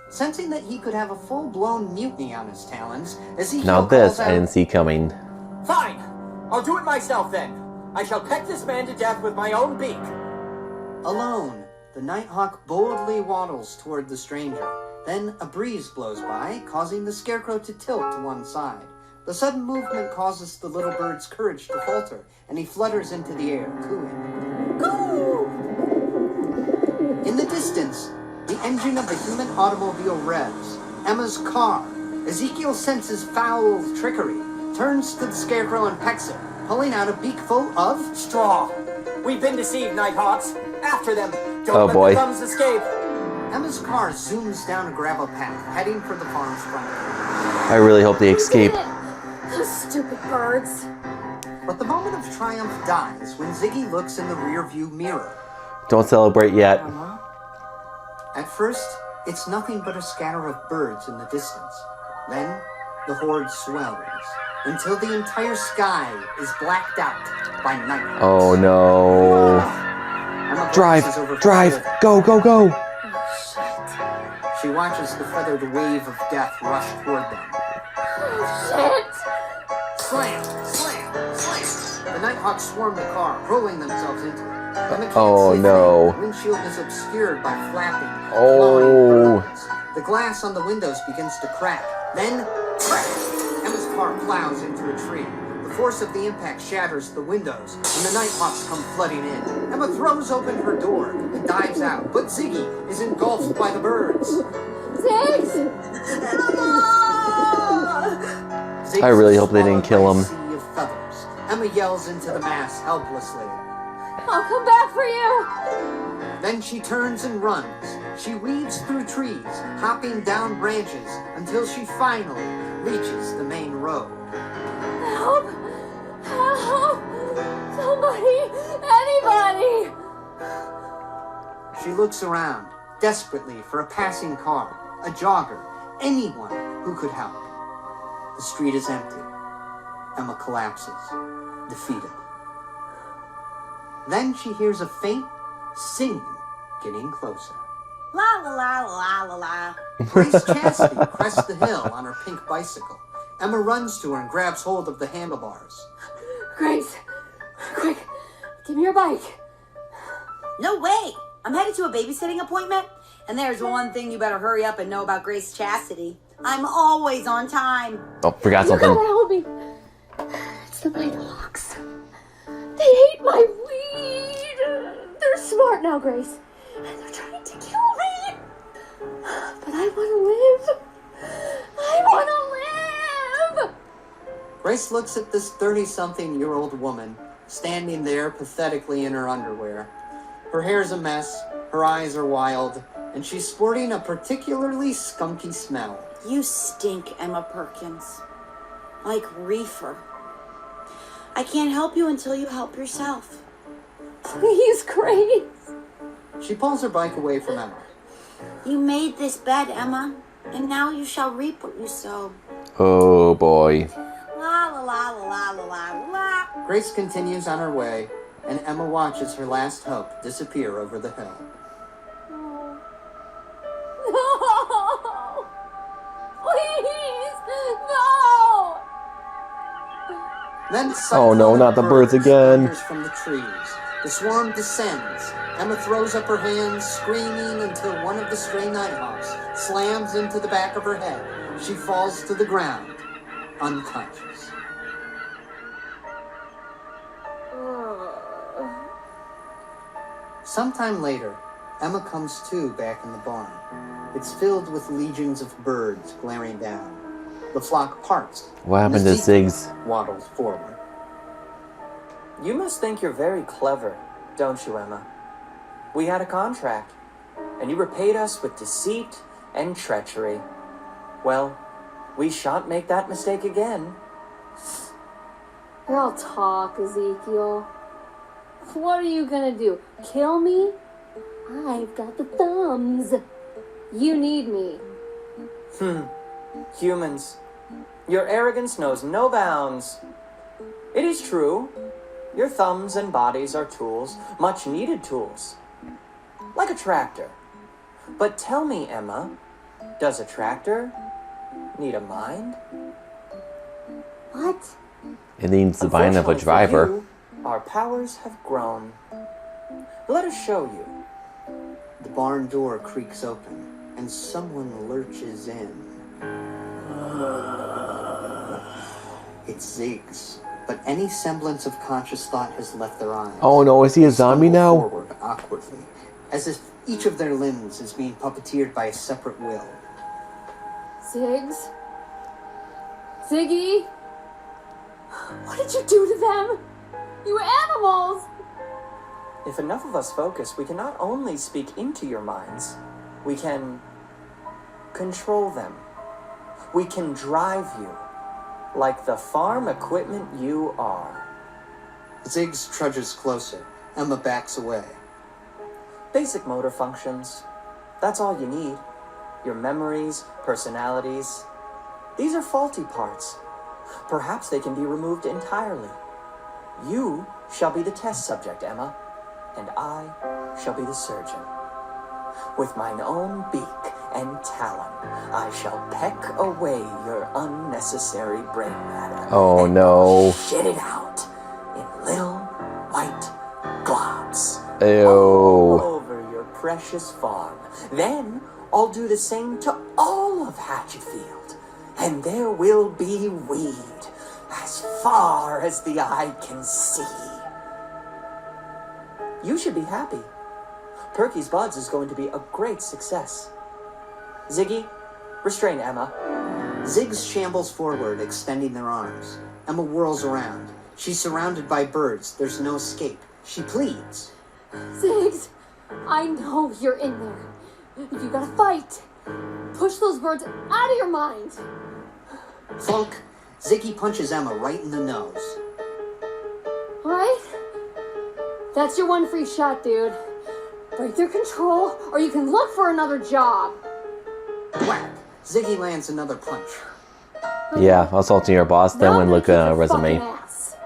Sensing that he could have a full-blown mutiny on his talons, Ezekiel Now this calls out, I didn't see coming. Fine! I'll do it myself then. I shall peck this man to death with my own beak. Alone, the Nighthawk boldly waddles toward the stranger. Then a breeze blows by, causing the scarecrow to tilt to one side. The sudden movement causes the little bird's courage to falter, and he flutters into the air, cooing. Coo! In the distance, the engine of the human automobile revs. Emma's car. Ezekiel senses foul trickery, turns to the scarecrow and pecks it, pulling out a beak full of Straw. We've been deceived, Nighthawks. After them. Don't Oh, let boy. the thumbs escape. Emma's car zooms down a gravel path, heading for the farm's front. I really hope they escape. Those stupid birds. But the moment of triumph dies when Ziggy looks in the rearview mirror. Don't celebrate yet. Emma? At first, it's nothing but a scatter of birds in the distance. Then, the horde swells until the entire sky is blacked out by night. Oh no. Emma Drive, glances over her drive, shoulder. go, go, go. She watches the feathered wave of death rush toward them. Shit! Slam! Slam! Slam! The Nighthawks swarm the car, hurling themselves into it. Emma can't Oh, see no. through. The windshield is obscured by flapping, Oh. clawing birds. The glass on the windows begins to crack. Then, crack! Emma's car plows into a tree. The force of the impact shatters the windows, and the Nighthawks come flooding in. Emma throws open her door and dives out, but Ziggy is engulfed by the birds. Ziggs! Ziggs I really is hope they didn't swallowed kill by a him. sea of feathers. Emma yells into the mass helplessly. I'll come back for you! Then she turns and runs. She weaves through trees, hopping down branches until she finally reaches the main road. Help! Help! Somebody! Anybody! She looks around, desperately for a passing car, a jogger, anyone who could help. The street is empty. Emma collapses, defeated. Then she hears a faint singing getting closer. La la la la la la. Grace Chastity crests the hill on her pink bicycle. Emma runs to her and grabs hold of the handlebars. Grace! Quick! Give me your bike! No way! I'm headed to a babysitting appointment, and there's one thing you better hurry up and know about Grace Chastity. I'm always on time. Oh, forgot You gotta something. help me! It's the Nighthawks. They hate my weed! They're smart now, Grace. And they're trying to kill me! But I wanna live! I wanna live! Grace looks at this 30-something-year-old woman standing there pathetically in her underwear. Her hair's a mess, her eyes are wild, and she's sporting a particularly skunky smell. You stink, Emma Perkins. Like reefer. I can't help you until you help yourself. Please, Grace! She pulls her bike away from Emma. You made this bed, Emma, and now you shall reap what you sow. Oh boy. La la la la la la la. Grace continues on her way, and Emma watches her last hope disappear over the hill. No! Please! No! Then Oh, no, suddenly not the birds again. thunders from the trees. The swarm descends. Emma throws up her hands, screaming until one of the stray nighthawks slams into the back of her head. She falls to the ground, unconscious. Sometime later, Emma comes to back in the barn. It's filled with legions of birds glaring down. The flock parts. What happened to Ziggs? Waddles forward. You must think you're very clever, don't you, Emma? We had a contract, and you repaid us with deceit and treachery. Well, we shan't make that mistake again. I'll talk, Ezekiel. What are you gonna do? Kill me? I've got the thumbs. You need me. Humans, your arrogance knows no bounds. It is true, your thumbs and bodies are tools, much needed tools. Like a tractor. But tell me, Emma, does a tractor need a mind? What? It needs the mind of a Unfortunately for driver. you, our powers have grown. Let us show you. The barn door creaks open, and someone lurches in. It's Ziggs, but any semblance of conscious thought has left their eyes. Oh no, is he a They zombie stumble now? Forward awkwardly, as if each of their limbs is being puppeteered by a separate will. Ziggs? Ziggy? What did you do to them? You animals! If enough of us focus, we can not only speak into your minds, we can control them. We can drive you like the farm equipment you are. Ziggs trudges closer. Emma backs away. Basic motor functions. That's all you need. Your memories, personalities. These are faulty parts. Perhaps they can be removed entirely. You shall be the test subject, Emma, and I shall be the surgeon. With mine own beak and talon, I shall peck away your unnecessary brain matter. Oh, and no. shit it out in little white globs. Ew. All over your precious farm. Then I'll do the same to all of Hatchetfield. And there will be weed as far as the eye can see. You should be happy. Perky's Buds is going to be a great success. Ziggy, restrain Emma. Ziggs shambles forward, extending their arms. Emma whirls around. She's surrounded by birds. There's no escape. She pleads. Ziggs, I know you're in there. You gotta fight. Push those birds out of your mind. Clunk. Ziggy punches Emma right in the nose. Alright? That's your one free shot, dude. Break their control, or you can look for another job. Whack. Ziggy lands another punch. Yeah, assaulting your boss, then Now when I'm look gonna at a kick your resume. fucking ass.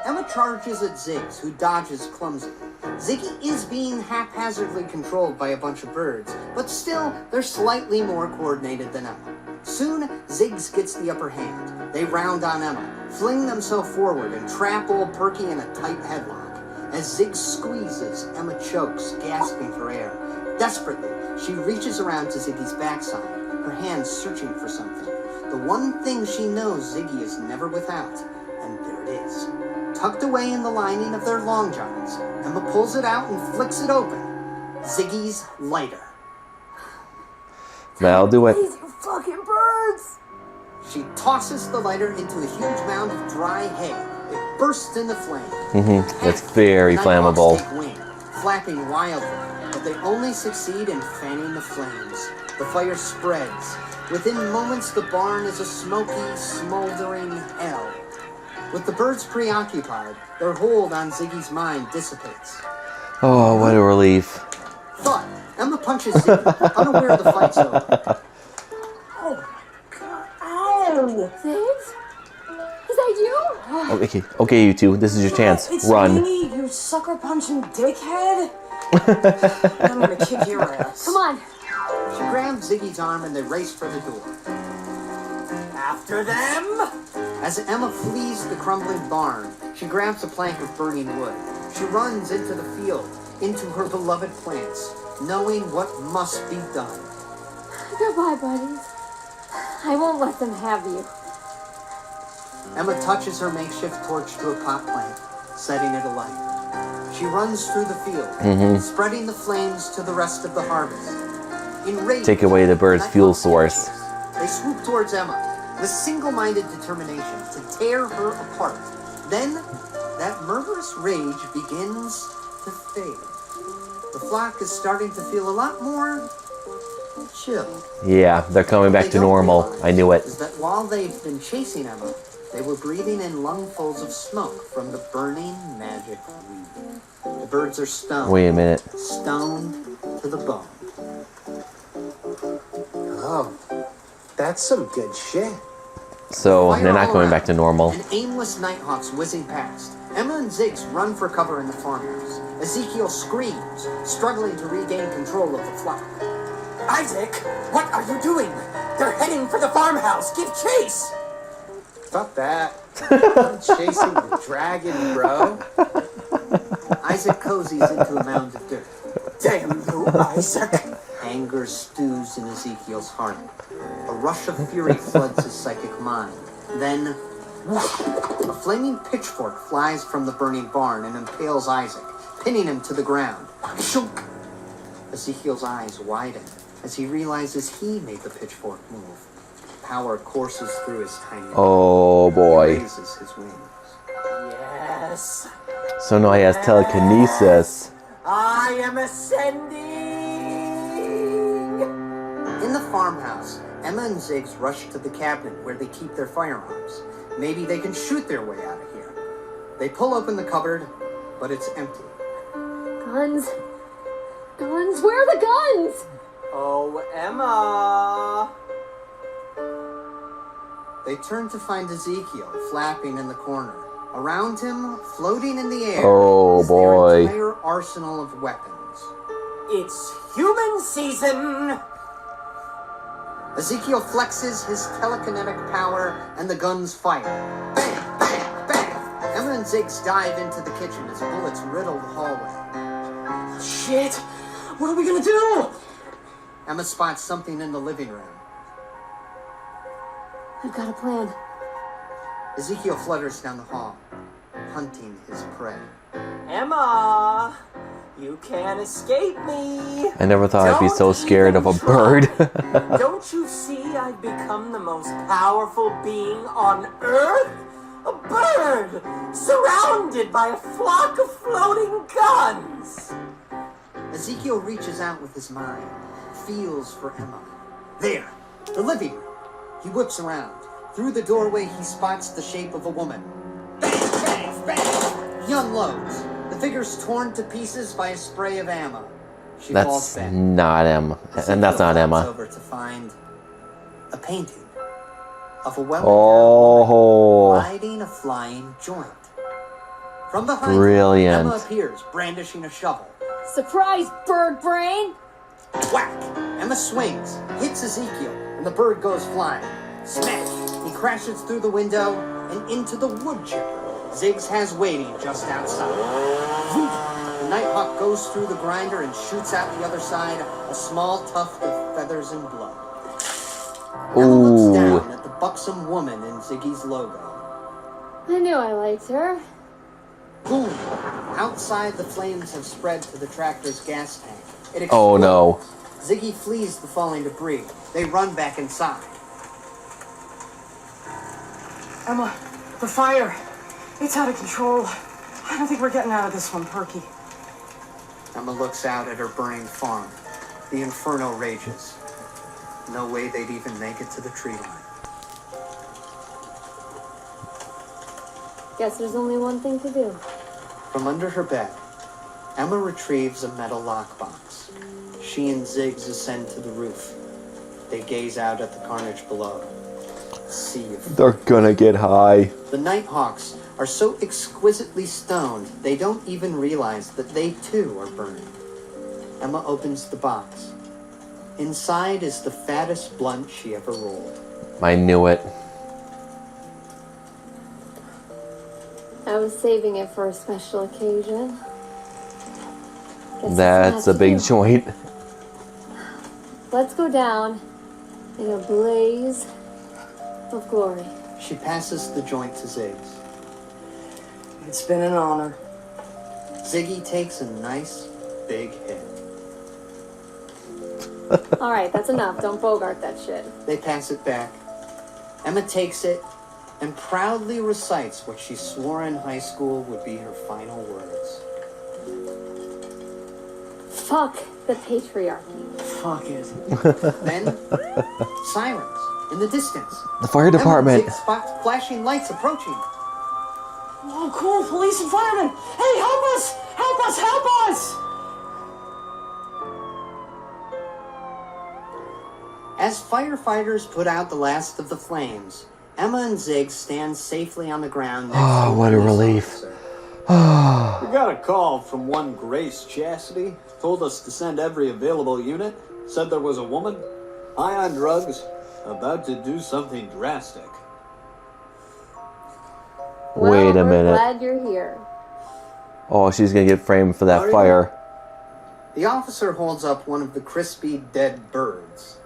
Emma charges at Ziggs, who dodges clumsily. Ziggy is being haphazardly controlled by a bunch of birds, but still, they're slightly more coordinated than Emma. Soon, Ziggs gets the upper hand. They round on Emma, fling themselves forward, and trap old Perky in a tight headlock. As Ziggs squeezes, Emma chokes, gasping for air. Desperately, she reaches around to Ziggy's backside, her hands searching for something. The one thing she knows Ziggy is never without, and there it is. Tucked away in the lining of their long johns, Emma pulls it out and flicks it open. Ziggy's lighter. That'll do it. These are fucking birds! She tosses the lighter into a huge mound of dry hay. It bursts into flame. It's very Nighthawks flammable. take wing, flapping wildly, but they only succeed in fanning the flames. The fire spreads. Within moments, the barn is a smoky, smoldering hell. With the birds preoccupied, their hold on Ziggy's mind dissipates. Oh, what a relief. Thought. Emma punches Ziggy, unaware the fight's over. Oh my god. Ow! Ziggs? Is that you? Okay, you two, this is your chance. It's Run. me, you sucker punching dickhead. I'm gonna kick your ass. Come on. She grabs Ziggy's arm and they race for the door. After them! As Emma flees the crumbling barn, she grabs a plank of burning wood. She runs into the field, into her beloved plants, knowing what must be done. Goodbye, buddies. I won't let them have you. Emma touches her makeshift torch to a pot plant, setting it alight. She runs through the field, spreading the flames to the rest of the harvest. Enraged, Take away the bird's Nighthawks fuel source. They swoop towards Emma with single-minded determination to tear her apart. Then, that murderous rage begins to fade. The flock is starting to feel a lot more chill. Yeah, they're coming back What to they don't normal. realize I knew it. Is that while they've been chasing Emma, they were breathing in lungfuls of smoke from the burning magic weed. The birds are stoned. Wait a minute. Stoned to the bone. Oh, that's some good shit. So Fire they're not all going around, back to normal. And aimless nighthawks whizzing past. Emma and Ziggs run for cover in the farmhouse. Ezekiel screams, struggling to regain control of the flock. Isaac, what are you doing? They're heading for the farmhouse. Give chase! Fuck that. I'm chasing the dragon, bro. Isaac cozies into a mound of dirt. Damn you, Isaac. Anger stews in Ezekiel's heart. A rush of fury floods his psychic mind. Then, a flaming pitchfork flies from the burning barn and impales Isaac, pinning him to the ground. Shunk! Ezekiel's eyes widen as he realizes he made the pitchfork move. Power courses through his tiny Oh He boy. raises his wings. Yes, So now he has telekinesis. I am ascending. In the farmhouse, Emma and Ziggs rush to the cabinet where they keep their firearms. Maybe they can shoot their way out of here. They pull open the cupboard, but it's empty. Guns. Guns. Where are the guns? Oh, Emma! They turn to find Ezekiel flapping in the corner. Around him, floating in the air, Oh, is boy. their entire arsenal of weapons. It's human season! Ezekiel flexes his telekinetic power, and the guns fire. Bang, bang, bang! Emma and Ziggs dive into the kitchen as bullets riddle the hallway. Shit! What are we gonna do? Emma spots something in the living room. I've got a plan. Ezekiel flutters down the hall, hunting his prey. Emma! You can't escape me! I never thought I'd be so Don't scared of a even bird. try. Don't you see I've become the most powerful being on Earth? A bird! Surrounded by a flock of floating guns! Ezekiel reaches out with his mind, feels for Emma. There, the living room. He whips around. Through the doorway, he spots the shape of a woman. Bang, bang, bang! He unloads. The figure's torn to pieces by a spray of ammo. She falls That's back. not Emma. And that's not Ezekiel Emma. comes over to find a painting of a well Oh. riding a flying joint. From behind Brilliant. Emma appears, brandishing a shovel. Surprise, bird brain! Whack! Emma swings, hits Ezekiel, and the bird goes flying. Smash! He crashes through the window and into the wood chipper Ziggs has waiting just outside. The Nighthawk goes through the grinder and shoots out the other side a small tuft of feathers and blood. Emma looks down at the buxom woman in Ziggy's logo. I knew I liked her. Boom! Outside, the flames have spread to the tractor's gas tank. It explodes. Oh no. Ziggy flees the falling debris. They run back inside. Emma, the fire. It's out of control. I don't think we're getting out of this one, Perky. Emma looks out at her burning farm. The inferno rages. No way they'd even make it to the tree line. Guess there's only one thing to do. From under her bed, Emma retrieves a metal lockbox. She and Ziggs ascend to the roof. They gaze out at the carnage below. A sea of... They're gonna get high. The Nighthawks are so exquisitely stoned, they don't even realize that they too are burning. Emma opens the box. Inside is the fattest blunt she ever rolled. I knew it. I was saving it for a special occasion. Guess That's a big joint. Let's go down in a blaze of glory. She passes the joint to Ziggs. It's been an honor. Ziggy takes a nice big hit. Alright, that's enough. Don't bogart that shit. They pass it back. Emma takes it and proudly recites what she swore in high school would be her final words. Fuck the patriarchy. Fuck it. Then, sirens in the distance. The fire department. Emma and Ziggs spot flashing lights approaching. Oh, cool. Police and firemen. Hey, help us! Help us! Help us! As firefighters put out the last of the flames, Emma and Ziggs stand safely on the ground next to Oh, what a police relief. officer. We got a call from one Grace Chastity. Told us to send every available unit. Said there was a woman, high on drugs, about to do something drastic. Well, Wait a we're minute. glad you're here. Oh, she's gonna get framed for that Hurry. fire. The officer holds up one of the crispy dead birds.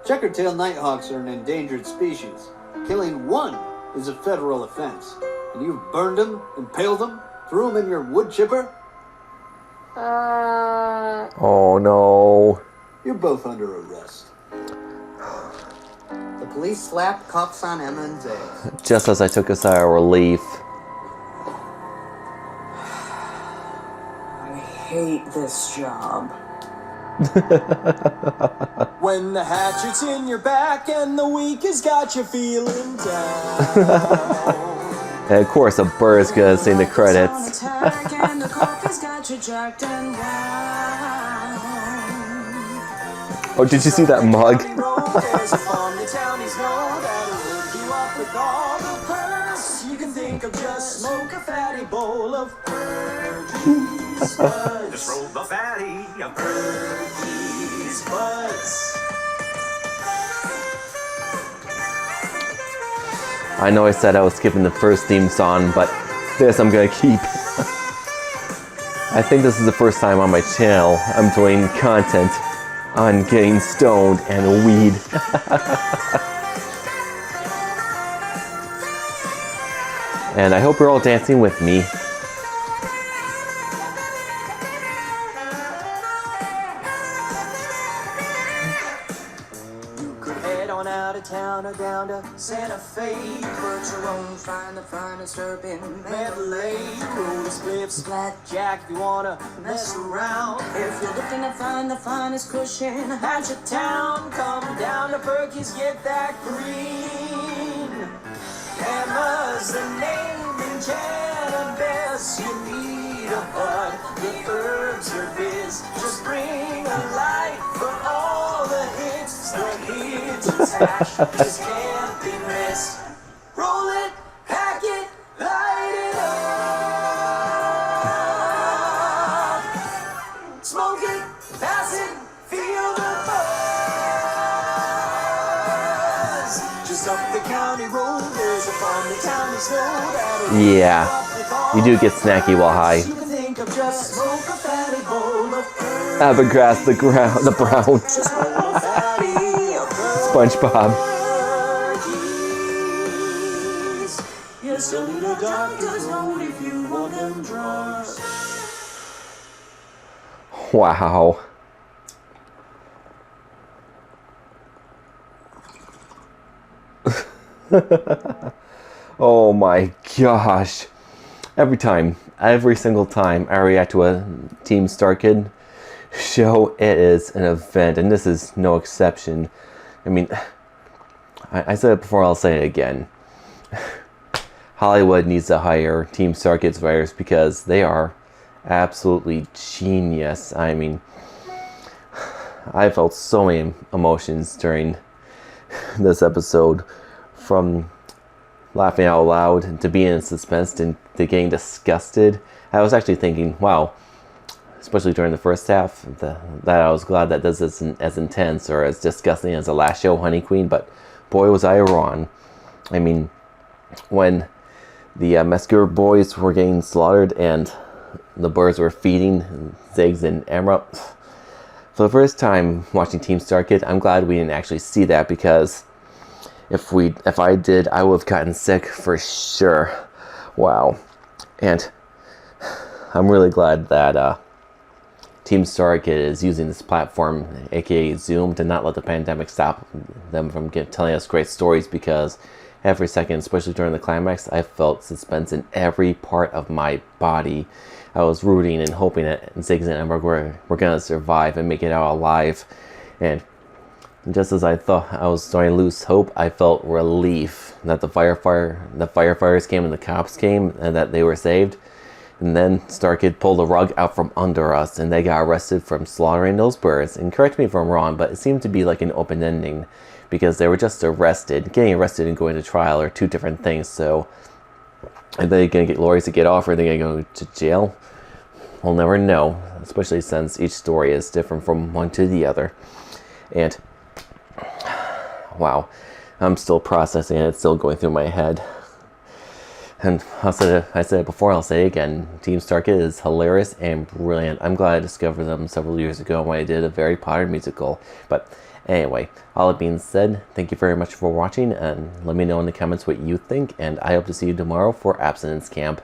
Checkertail nighthawks are an endangered species. Killing one is a federal offense. And you've burned them, impaled them, threw them in your wood chipper? Oh no. You're both under arrest. The police slap cuffs on Emma and Ziggs. Just as I took a sigh of relief. I hate this job. When the hatchet's in your back and the week has got you feeling down, And of course, a bird's gonna sing the credits. Oh, did you see that mug? You can think of just smoke a fatty bowl of Perky's buds. Just roll the fatty of Perky's buds. I know I said I was skipping the first theme song, but this I'm gonna keep. I think this is the first time on my channel I'm doing content on getting stoned and weed. And I hope you're all dancing with me. You could head on out of town or down to Santa Fe. Put your own, find the finest urban medley. Roll a spliffs, blackjack if you wanna mess around. If you're looking to find the finest cushion at your town, come down to Perky's, get that green. Emma's the name in cannabis. You need a bud, the herbs are biz. Just bring a light for all the hits. The hits attached just can't be missed. Roll it, pack it, light it up. Smoke it, pass it, feel the buzz. Just up the county road, there's a farm the town is known. Yeah, you do get snacky while high. You can think of just smoke a fatty bowl of Abergrass the brown. just roll a fatty of SpongeBob. Perky's. Yes, a little doctor's note if you want them drugs. Wow. Oh my gosh. Every single time I react to a Team StarKid show, it is an event, and this is no exception. I mean, I said it before, I'll say it again. Hollywood needs to hire Team StarKid's writers because they are absolutely genius. I mean, I felt so many emotions during this episode, from laughing out loud to being in suspense to getting disgusted. I was actually thinking, wow, especially during the first half, that I was glad that this isn't as intense or as disgusting as the last show, Honey Queen, but boy was I wrong. I mean, when the Mesquer boys were getting slaughtered and the birds were feeding Ziggs and Emerald, for the first time watching Team StarKid, I'm glad we didn't actually see that, because if I did, I would have gotten sick for sure. Wow. And I'm really glad that Team StarKid is using this platform, aka Zoom, to not let the pandemic stop them from telling us great stories, because every second, especially during the climax, I felt suspense in every part of my body. I was rooting and hoping that Ziggs and Ember were going to survive and make it out alive. And just as I thought I was starting to lose hope, I felt relief that the firefighters came and the cops came and that they were saved. And then StarKid pulled the rug out from under us and they got arrested from slaughtering those birds. And correct me if I'm wrong, but it seemed to be like an open ending, because they were just arrested. Getting arrested and going to trial are two different things. So are they going to get lawyers to get off, or are they going to go to jail? We'll never know, especially since each story is different from one to the other. And wow, I'm still processing it. It's still going through my head. And I said it before, I'll say it again. Team StarKid is hilarious and brilliant. I'm glad I discovered them several years ago when I did a Harry Potter musical. But anyway, all that being said, thank you very much for watching, and let me know in the comments what you think, and I hope to see you tomorrow for Abstinence Camp.